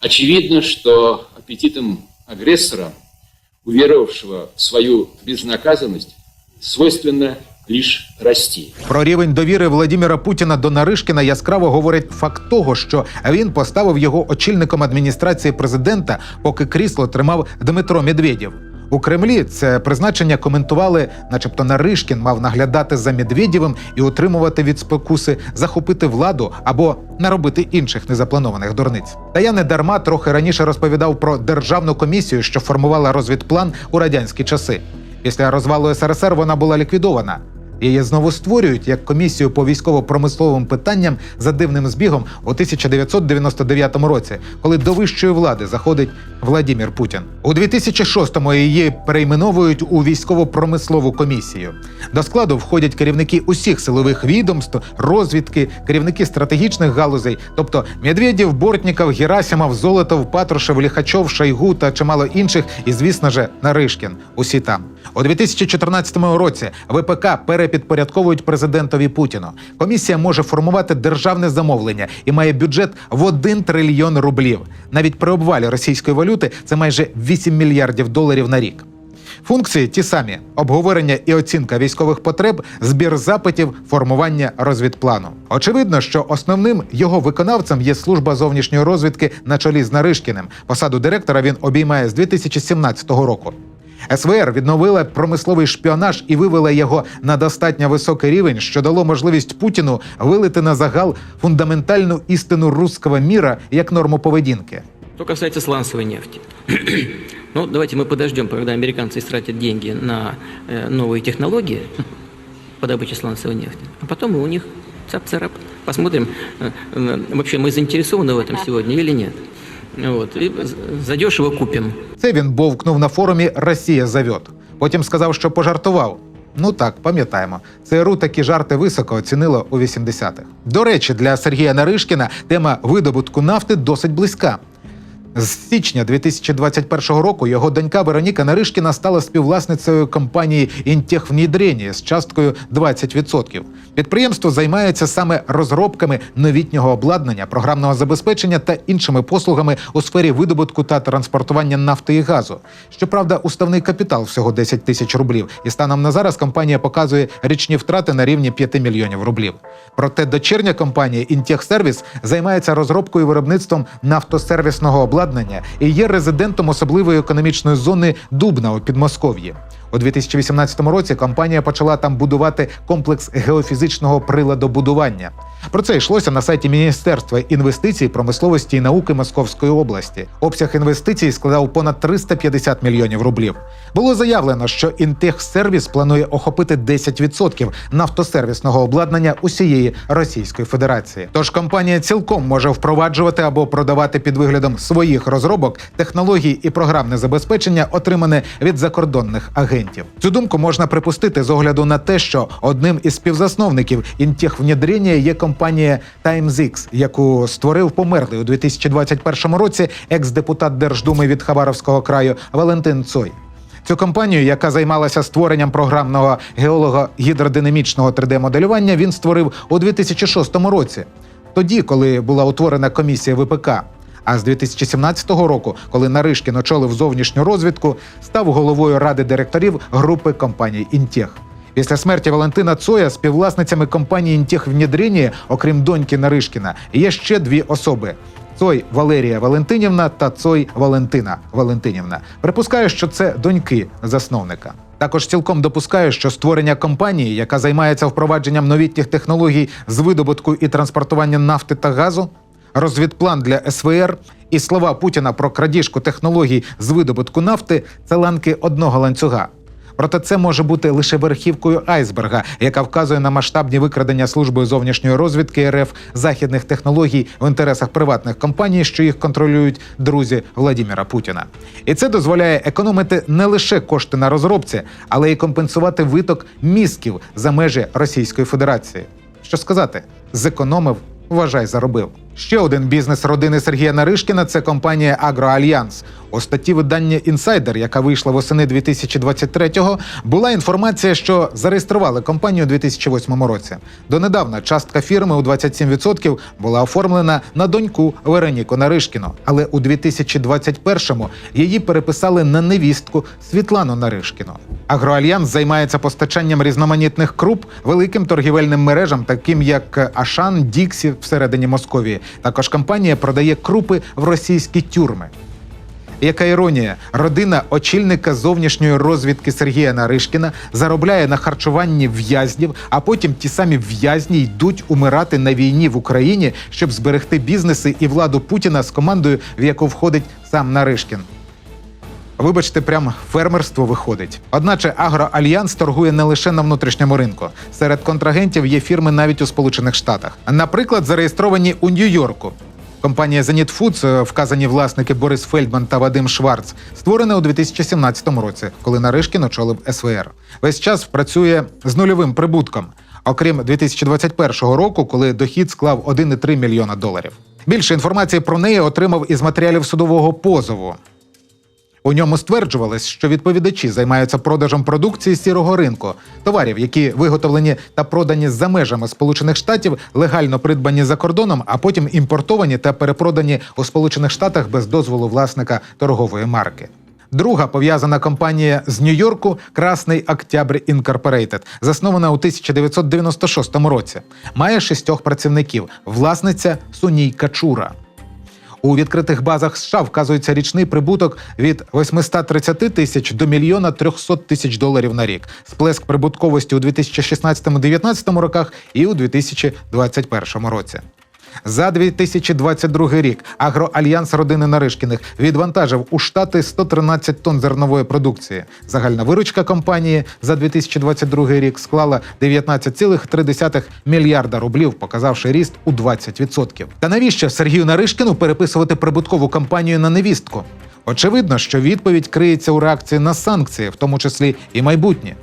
Очевидно, что аппетитом агрессора, уверовавшего в свою безнаказанность, свойственно лишь расти. Про рівень довіри Володимира Путіна до Наришкіна яскраво говорить факт того, що він поставив його очільником адміністрації президента, поки крісло тримав Дмитро Медведєв. У Кремлі це призначення коментували, начебто Наришкін мав наглядати за Медведєвим і утримувати від спокуси захопити владу або наробити інших незапланованих дурниць. Та я не дарма трохи раніше розповідав про державну комісію, що формувала розвідплан у радянські часи. Після розвалу СРСР вона була ліквідована. Її знову створюють як комісію по військово-промисловим питанням за дивним збігом у 1999 році, коли до вищої влади заходить Владимир Путін. У 2006-му її перейменовують у військово-промислову комісію. До складу входять керівники усіх силових відомств, розвідки, керівники стратегічних галузей, тобто Медведєв, Бортніков, Герасимов, Золотов, Патрушев, Ліхачов, Шойгу та чимало інших, і, звісно же, Наришкін. Усі там. У 2014 році ВПК перепідпорядковують президентові Путіну. Комісія може формувати державне замовлення і має бюджет в 1 трильйон рублів. Навіть при обвалі російської валюти це майже 8 мільярдів доларів на рік. Функції ті самі – обговорення і оцінка військових потреб, збір запитів, формування розвідплану. Очевидно, що основним його виконавцем є служба зовнішньої розвідки на чолі з Наришкіним. Посаду директора він обіймає з 2017 року. СВР відновила промисловий шпіонаж і вивела його на достатньо високий рівень, що дало можливість Путіну вилити на загал фундаментальну істину руського міра як норму поведінки. Что касается сланцевой нефти. Ну, давайте мы подождем, когда американцы истратят деньги на новые технологии по добыче сланцевой нефти, а потом мы у них цап-царап. Посмотрим, вообще мы заинтересованы в этом сегодня или нет. Вот. І задешево купимо. Це він бовкнув на форумі «Росія зовет». Потім сказав, що пожартував. Ну так, пам'ятаємо. ЦРУ такі жарти високо оцінило у 80-х. До речі, для Сергія Наришкіна тема видобутку нафти досить близька. З січня 2021 року його донька Вероніка Наришкіна стала співвласницею компанії «Інтехвнідрення» з часткою 20%. Підприємство займається саме розробками новітнього обладнання, програмного забезпечення та іншими послугами у сфері видобутку та транспортування нафти і газу. Щоправда, уставний капітал всього 10 тисяч рублів, і станом на зараз компанія показує річні втрати на рівні 5 мільйонів рублів. Проте дочірня компанія «Інтехсервіс» займається розробкою і виробництвом нафтосервісного обладнання і є резидентом особливої економічної зони Дубна у Підмосков'ї. У 2018 році компанія почала там будувати комплекс геофізичного приладобудування. Про це йшлося на сайті Міністерства інвестицій, промисловості і науки Московської області. Обсяг інвестицій складав понад 350 мільйонів рублів. Було заявлено, що «Інтехсервіс» планує охопити 10% нафтосервісного обладнання усієї Російської Федерації. Тож компанія цілком може впроваджувати або продавати під виглядом своїх розробок технології і програмне забезпечення, отримане від закордонних агентів. Цю думку можна припустити з огляду на те, що одним із співзасновників «Інтехвнідрення» є компанія TimesX, яку створив померлий у 2021 році екс-депутат Держдуми від Хабаровського краю Валентин Цой. Цю компанію, яка займалася створенням програмного геолого-гідродинамічного 3D-моделювання, він створив у 2006 році. Тоді, коли була утворена комісія ВПК. А з 2017 року, коли Наришкін очолив зовнішню розвідку, став головою ради директорів групи компаній «Інтех». Після смерті Валентина Цоя співвласницями компанії «Інтехвнідрення», окрім доньки Наришкіна, є ще дві особи – Цой Валерія Валентинівна та Цой Валентина Валентинівна. Припускаю, що це доньки засновника. Також цілком допускаю, що створення компанії, яка займається впровадженням новітніх технологій з видобутку і транспортування нафти та газу, розвідплан для СВР і слова Путіна про крадіжку технологій з видобутку нафти – це ланки одного ланцюга. Проте це може бути лише верхівкою айсберга, яка вказує на масштабні викрадення службою зовнішньої розвідки РФ західних технологій в інтересах приватних компаній, що їх контролюють друзі Владимира Путіна. І це дозволяє економити не лише кошти на розробці, але й компенсувати виток мізків за межі Російської Федерації. Що сказати? Зекономив, вважай, заробив. Ще один бізнес родини Сергія Наришкіна – це компанія «Агроальянс». У статті видання «Інсайдер», яка вийшла восени 2023-го, була інформація, що зареєстрували компанію у 2008 році. Донедавна частка фірми у 27% була оформлена на доньку Вероніку Наришкіну. Але у 2021-му її переписали на невістку Світлану Наришкіну. «Агроальянс» займається постачанням різноманітних круп великим торгівельним мережам, таким як «Ашан», «Діксі» всередині Московії. Також компанія продає крупи в російські тюрми. Яка іронія, родина очільника зовнішньої розвідки Сергія Наришкіна заробляє на харчуванні в'язнів, а потім ті самі в'язні йдуть умирати на війні в Україні, щоб зберегти бізнеси і владу Путіна з командою, в яку входить сам Наришкін. Вибачте, прям фермерство виходить. Одначе «Агроальянс» торгує не лише на внутрішньому ринку. Серед контрагентів є фірми навіть у Сполучених Штатах. Наприклад, зареєстровані у Нью-Йорку. Компанія «Зеніт Фудс», вказані власники Борис Фельдман та Вадим Шварц, створена у 2017 році, коли Наришкін очолив СВР. Весь час працює з нульовим прибутком, окрім 2021 року, коли дохід склав $1,3 мільйона. Більше інформації про неї отримав із матеріалів судового позову. У ньому стверджувалось, що відповідачі займаються продажем продукції з сірого ринку, товарів, які виготовлені та продані за межами Сполучених Штатів, легально придбані за кордоном, а потім імпортовані та перепродані у Сполучених Штатах без дозволу власника торгової марки. Друга пов'язана компанія з Нью-Йорку – «Красний Октябрь Інкорпорейтед», заснована у 1996 році. Має 6 працівників, власниця Суній Качура. У відкритих базах США вказується річний прибуток від 830 тисяч до $1 300 000 на рік. Сплеск прибутковості у 2016-2019 роках і у 2021 році. За 2022 рік «Агроальянс» родини Наришкіних відвантажив у Штати 113 тонн зернової продукції. Загальна виручка компанії за 2022 рік склала 19,3 мільярда рублів, показавши ріст у 20%. Та навіщо Сергію Наришкіну переписувати прибуткову компанію на невістку? Очевидно, що відповідь криється у реакції на санкції, в тому числі і майбутні.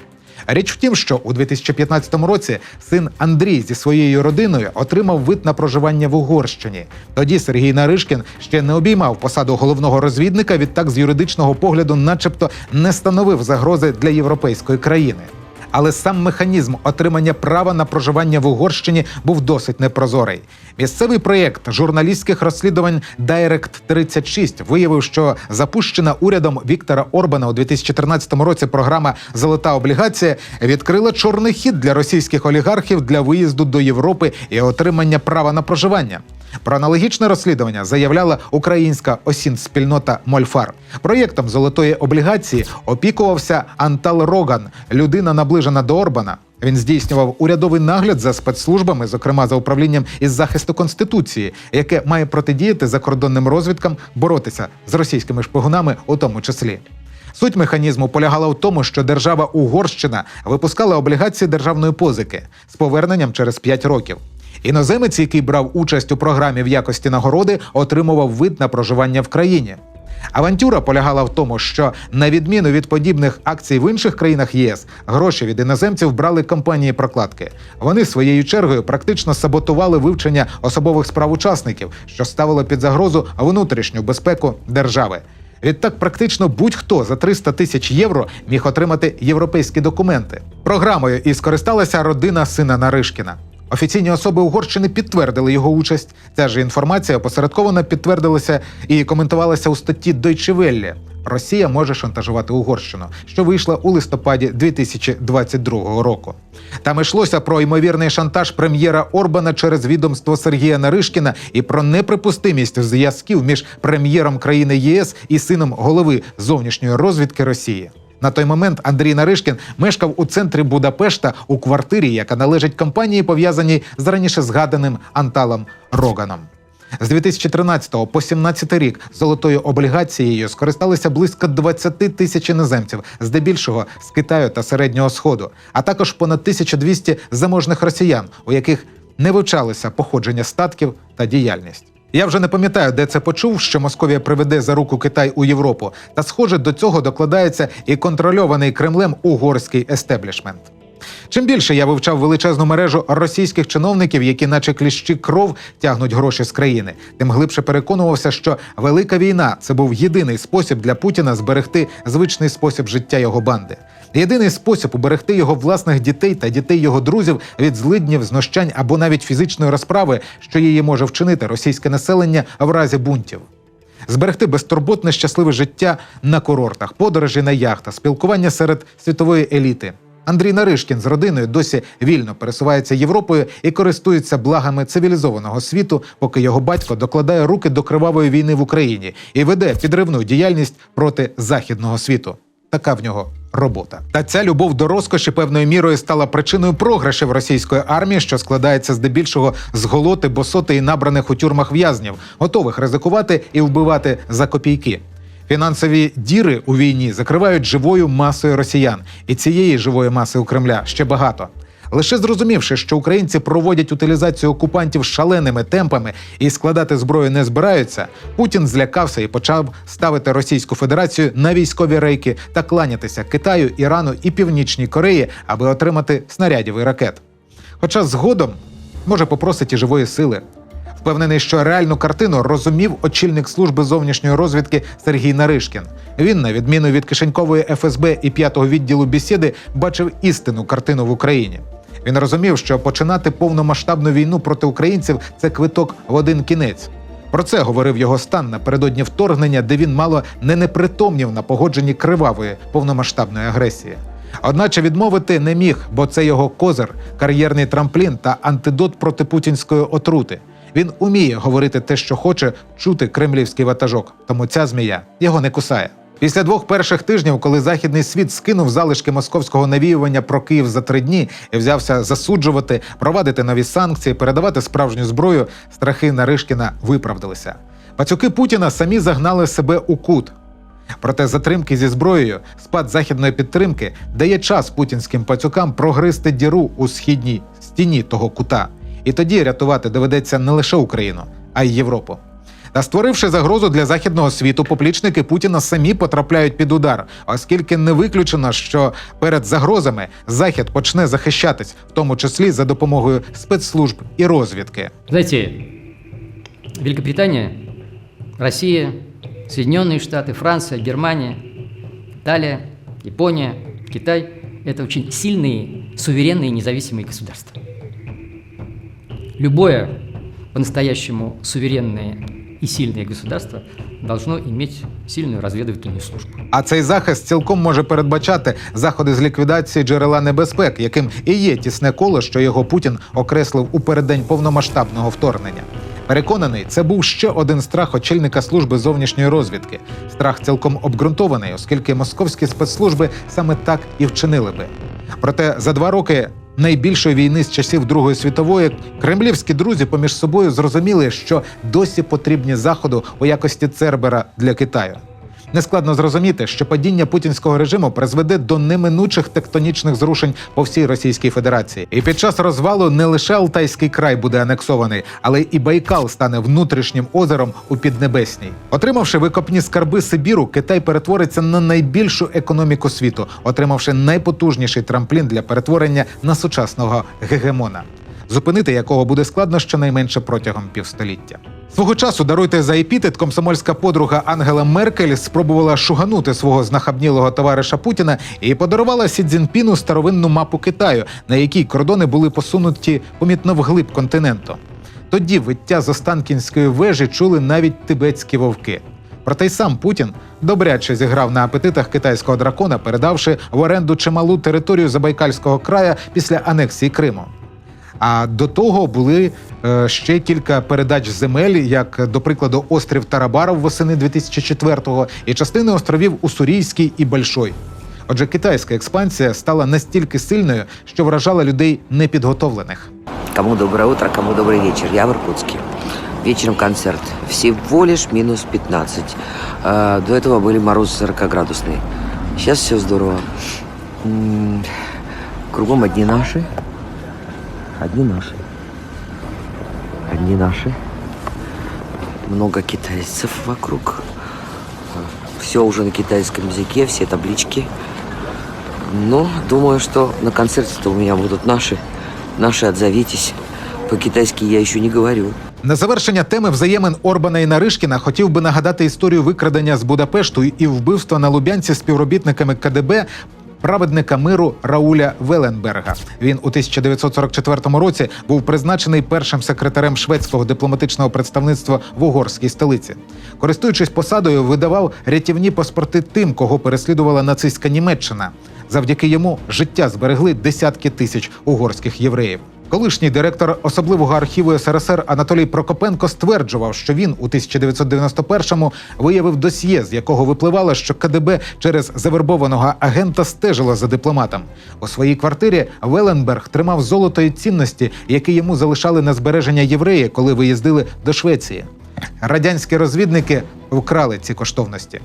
Річ в тім, що у 2015 році син Андрій зі своєю родиною отримав вид на проживання в Угорщині. Тоді Сергій Наришкін ще не обіймав посаду головного розвідника, відтак з юридичного погляду начебто не становив загрози для європейської країни. Але сам механізм отримання права на проживання в Угорщині був досить непрозорий. Місцевий проєкт журналістських розслідувань «Дайрект-36» виявив, що запущена урядом Віктора Орбана у 2013 році програма «Золота облігація» відкрила чорний хід для російських олігархів для виїзду до Європи і отримання права на проживання. Про аналогічне розслідування заявляла українська осінспільнота «Мольфар». Проєктом «Золотої облігації» опікувався Антал Роган, людина наближена до Орбана. Він здійснював урядовий нагляд за спецслужбами, зокрема за управлінням із захисту Конституції, яке має протидіяти закордонним розвідкам, боротися з російськими шпигунами у тому числі. Суть механізму полягала в тому, що держава Угорщина випускала облігації державної позики з поверненням через 5 років. Іноземець, який брав участь у програмі в якості нагороди, отримував вид на проживання в країні. Авантюра полягала в тому, що, на відміну від подібних акцій в інших країнах ЄС, гроші від іноземців брали компанії-прокладки. Вони своєю чергою практично саботували вивчення особових справ учасників, що ставило під загрозу внутрішню безпеку держави. Відтак практично будь-хто за 300 тисяч євро міг отримати європейські документи. Програмою і скористалася родина сина Наришкіна. Офіційні особи Угорщини підтвердили його участь. Ця ж інформація опосередковано підтвердилася і коментувалася у статті Deutsche Welle. Росія може шантажувати Угорщину, що вийшла у листопаді 2022 року. Там йшлося про ймовірний шантаж прем'єра Орбана через відомство Сергія Наришкіна і про неприпустимість зв'язків між прем'єром країни ЄС і сином голови зовнішньої розвідки Росії. На той момент Андрій Наришкін мешкав у центрі Будапешта у квартирі, яка належить компанії, пов'язаній з раніше згаданим Анталом Роганом. З 2013 по 2017 рік золотою облігацією скористалися близько 20 тисяч іноземців, здебільшого з Китаю та Середнього Сходу, а також понад 1200 заможних росіян, у яких не вивчалося походження статків та діяльність. Я вже не пам'ятаю, де це почув, що Московія приведе за руку Китай у Європу, та схоже до цього докладається і контрольований Кремлем угорський естеблішмент. Чим більше я вивчав величезну мережу російських чиновників, які наче кліщі кров тягнуть гроші з країни, тим глибше переконувався, що велика війна – це був єдиний спосіб для Путіна зберегти звичний спосіб життя його банди. Єдиний спосіб уберегти його власних дітей та дітей його друзів від злиднів, знущань або навіть фізичної розправи, що її може вчинити російське населення в разі бунтів. Зберегти безтурботне щасливе життя на курортах, подорожі на яхтах, спілкування серед світової еліти. Андрій Наришкін з родиною досі вільно пересувається Європою і користується благами цивілізованого світу, поки його батько докладає руки до кривавої війни в Україні і веде підривну діяльність проти західного світу. Така в нього робота. Та ця любов до розкоші певною мірою стала причиною програшів російської армії, що складається здебільшого з голоти, босоти і набраних у тюрмах в'язнів, готових ризикувати і вбивати за копійки. Фінансові діри у війні закривають живою масою росіян. І цієї живої маси у Кремля ще багато. Лише зрозумівши, що українці проводять утилізацію окупантів шаленими темпами і складати зброю не збираються, Путін злякався і почав ставити Російську Федерацію на військові рейки та кланятися Китаю, Ірану і Північній Кореї, аби отримати снарядів і ракет. Хоча згодом, може, попросить і живої сили. Впевнений, що реальну картину розумів очільник служби зовнішньої розвідки Сергій Наришкін. Він, на відміну від кишенькової ФСБ і 5-го відділу Бесіди, бачив істинну картину в Україні. Він розумів, що починати повномасштабну війну проти українців – це квиток в один кінець. Про це говорив його стан напередодні вторгнення, де він мало не непритомнів на погодженні кривавої повномасштабної агресії. Одначе відмовити не міг, бо це його козир, кар'єрний трамплін та антидот проти путінської отрути. Він уміє говорити те, що хоче, чути кремлівський ватажок, тому ця змія його не кусає. Після 2 перших тижнів, коли західний світ скинув залишки московського навіювання про Київ за 3 дні і взявся засуджувати, провадити нові санкції, передавати справжню зброю, страхи Наришкіна виправдалися. Пацюки Путіна самі загнали себе у кут. Проте затримки зі зброєю, спад західної підтримки дає час путінським пацюкам прогризти діру у східній стіні того кута. І тоді рятувати доведеться не лише Україну, а й Європу. Та створивши загрозу для західного світу, поплічники Путіна самі потрапляють під удар, оскільки не виключено, що перед загрозами Захід почне захищатись, в тому числі за допомогою спецслужб і розвідки. Знаете, Великобритания, Россия, Соединенные Штаты, Франция, Германия, Италия, Япония, Китай – это очень сильные, суверенные и независимые государства. Любое по-настоящему суверенное и сильное государство должно иметь сильную разведывательную службу. А цей захист цілком може передбачати заходи з ліквідації джерела небезпек, яким і є тісне коло, що його Путін окреслив у переддень повномасштабного вторгнення. Переконаний, це був ще один страх очільника служби зовнішньої розвідки. Страх цілком обґрунтований, оскільки московські спецслужби саме так і вчинили би. Проте за 2 роки найбільшої війни з часів Другої світової кремлівські друзі поміж собою зрозуміли, що досі потрібні Заходу у якості Цербера для Китаю. Нескладно зрозуміти, що падіння путінського режиму призведе до неминучих тектонічних зрушень по всій Російській Федерації. І під час розвалу не лише Алтайський край буде анексований, але і Байкал стане внутрішнім озером у Піднебесній. Отримавши викопні скарби Сибіру, Китай перетвориться на найбільшу економіку світу, отримавши найпотужніший трамплін для перетворення на сучасного гегемона, зупинити якого буде складно щонайменше протягом півстоліття. Свого часу, даруйте за епітет, комсомольська подруга Ангела Меркель спробувала шуганути свого знахабнілого товариша Путіна і подарувала Сі Цзіньпіну старовинну мапу Китаю, на якій кордони були посунуті помітно вглиб континенту. Тоді виття з Останкінської вежі чули навіть тибетські вовки. Проте й сам Путін добряче зіграв на апетитах китайського дракона, передавши в оренду чималу територію Забайкальського краю після анексії Криму. А до того були ще кілька передач земель, як, до прикладу, острів Тарабаров восени 2004-го і частини островів Уссурійський і Большой. Отже, китайська експансія стала настільки сильною, що вражала людей непідготовлених. Кому доброе утро, кому добрый вечер. Я в Иркутске. Вечером концерт. Всего лишь минус 15. До этого были морозы 40-градусные. Сейчас все здорово. Кругом одни наши. Одни наши. Одни наши. Много китайцев вокруг. Все уже на китайском языке, все таблички. Ну, думаю, что на концерте-то у меня будут наши отзовитесь. По-китайски я еще не говорю. На завершення теми взаємин Орбана і Наришкіна хотів би нагадати історію викрадення з Будапешту і вбивства на Лубянці співробітниками КДБ праведника миру Рауля Веленберга. Він у 1944 році був призначений першим секретарем шведського дипломатичного представництва в угорській столиці. Користуючись посадою, видавав рятівні паспорти тим, кого переслідувала нацистська Німеччина. Завдяки йому життя зберегли десятки тисяч угорських євреїв. Колишній директор особливого архіву СРСР Анатолій Прокопенко стверджував, що він у 1991-му виявив досьє, з якого випливало, що КДБ через завербованого агента стежило за дипломатом. У своїй квартирі Веленберг тримав золото і цінності, які йому залишали на збереження євреї, коли виїздили до Швеції. Радянські розвідники вкрали ці коштовності.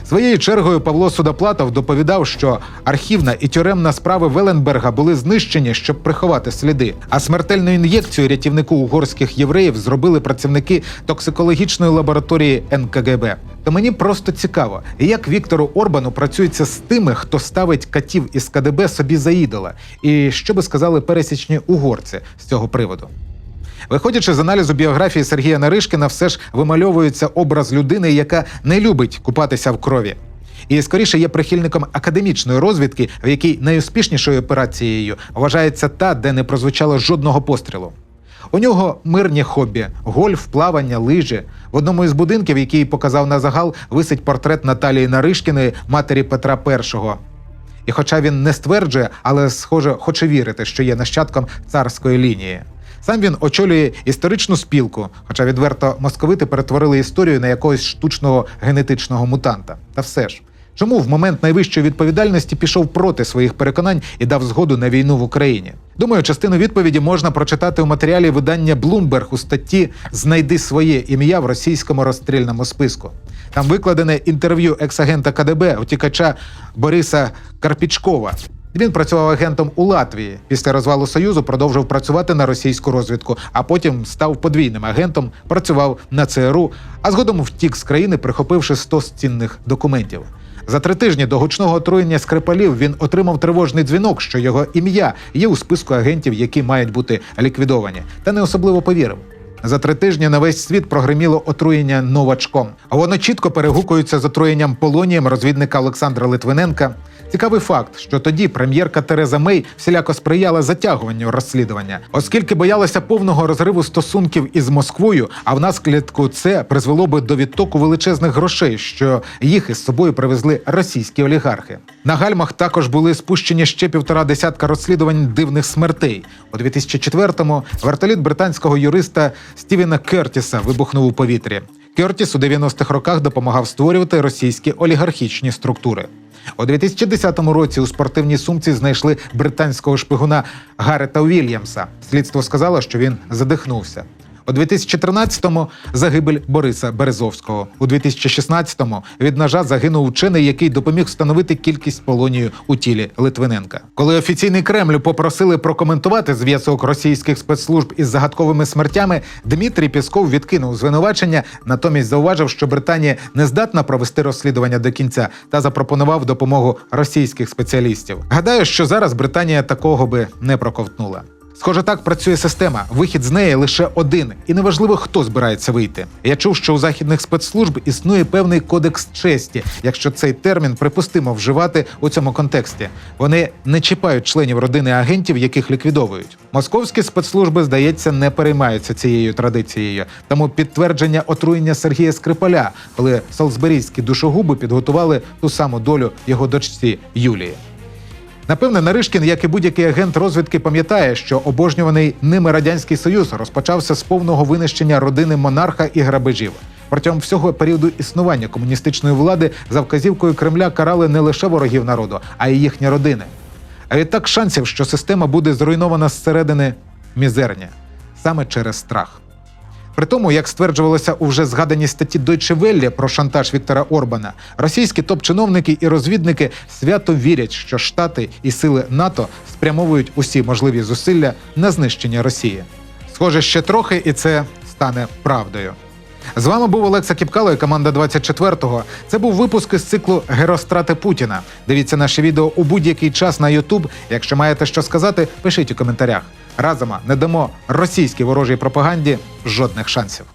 Своєю чергою Павло Судоплатов доповідав, що архівна і тюремна справи Веленберга були знищені, щоб приховати сліди, а смертельну ін'єкцію рятівнику угорських євреїв зробили працівники токсикологічної лабораторії НКГБ. То мені просто цікаво, як Віктору Орбану працюється з тими, хто ставить катів із КДБ собі за ідола, і що би сказали пересічні угорці з цього приводу. Виходячи з аналізу біографії Сергія Наришкіна, все ж вимальовується образ людини, яка не любить купатися в крові. І скоріше є прихильником академічної розвідки, в якій найуспішнішою операцією вважається та, де не прозвучало жодного пострілу. У нього мирні хобі – гольф, плавання, лижі. В одному із будинків, який показав на загал, висить портрет Наталії Наришкіної, матері Петра І. І хоча він не стверджує, але, схоже, хоче вірити, що є нащадком царської лінії. Сам він очолює історичну спілку, хоча відверто московити перетворили історію на якогось штучного генетичного мутанта. Та все ж, чому в момент найвищої відповідальності пішов проти своїх переконань і дав згоду на війну в Україні? Думаю, частину відповіді можна прочитати у матеріалі видання Bloomberg у статті «Знайди своє ім'я в російському розстрільному списку». Там викладене інтерв'ю екс-агента КДБ, утікача Бориса Карпічкова. Він працював агентом у Латвії. Після розвалу Союзу продовжив працювати на російську розвідку, а потім став подвійним агентом, працював на ЦРУ, а згодом втік з країни, прихопивши 100 цінних документів. За 3 тижні до гучного отруєння Скрипалів він отримав тривожний дзвінок, що його ім'я є у списку агентів, які мають бути ліквідовані, та не особливо повірив. За 3 тижні на весь світ прогреміло отруєння новачком. А воно чітко перегукується з отруєнням полонієм розвідника Олександра Литвиненка. Цікавий факт, що тоді прем'єрка Тереза Мей всіляко сприяла затягуванню розслідування, оскільки боялася повного розриву стосунків із Москвою, а внаслідку це призвело би до відтоку величезних грошей, що їх із собою привезли російські олігархи. На гальмах також були спущені ще 1,5 десятка розслідувань дивних смертей. У 2004-му вертоліт британського юриста Стівена Кертіса вибухнув у повітрі. Кертіс у 90-х роках допомагав створювати російські олігархічні структури. У 2010 році у спортивній сумці знайшли британського шпигуна Гарета Уільямса. Слідство сказало, що він задихнувся. У 2013-му – загибель Бориса Березовського. У 2016-му від ножа загинув вчений, який допоміг встановити кількість полонію у тілі Литвиненка. Коли офіційний Кремль попросили прокоментувати зв'язок російських спецслужб із загадковими смертями, Дмитрій Пєсков відкинув звинувачення, натомість зауважив, що Британія не здатна провести розслідування до кінця та запропонував допомогу російських спеціалістів. Гадаю, що зараз Британія такого би не проковтнула. Схоже, так працює система. Вихід з неї лише один. І неважливо, хто збирається вийти. Я чув, що у західних спецслужб існує певний кодекс честі, якщо цей термін припустимо вживати у цьому контексті. Вони не чіпають членів родини агентів, яких ліквідовують. Московські спецслужби, здається, не переймаються цією традицією. Тому підтвердження отруєння Сергія Скрипаля, коли солсберійські душогуби підготували ту саму долю його дочці Юлії. Напевне, Наришкін, як і будь-який агент розвідки, пам'ятає, що обожнюваний ними Радянський Союз розпочався з повного винищення родини монарха і грабежів. Протягом всього періоду існування комуністичної влади за вказівкою Кремля карали не лише ворогів народу, а й їхні родини. А відтак шансів, що система буде зруйнована зсередини, мізерні. Саме через страх. При тому, як стверджувалося у вже згаданій статті Deutsche Welle про шантаж Віктора Орбана, російські топ-чиновники і розвідники свято вірять, що Штати і сили НАТО спрямовують усі можливі зусилля на знищення Росії. Схоже, ще трохи і це стане правдою. З вами був Олекса Кіпкало і команда 24-го. Це був випуск із циклу «Герострати Путіна». Дивіться наші відео у будь-який час на YouTube. Якщо маєте що сказати, пишіть у коментарях. Разом не дамо російській ворожій пропаганді жодних шансів.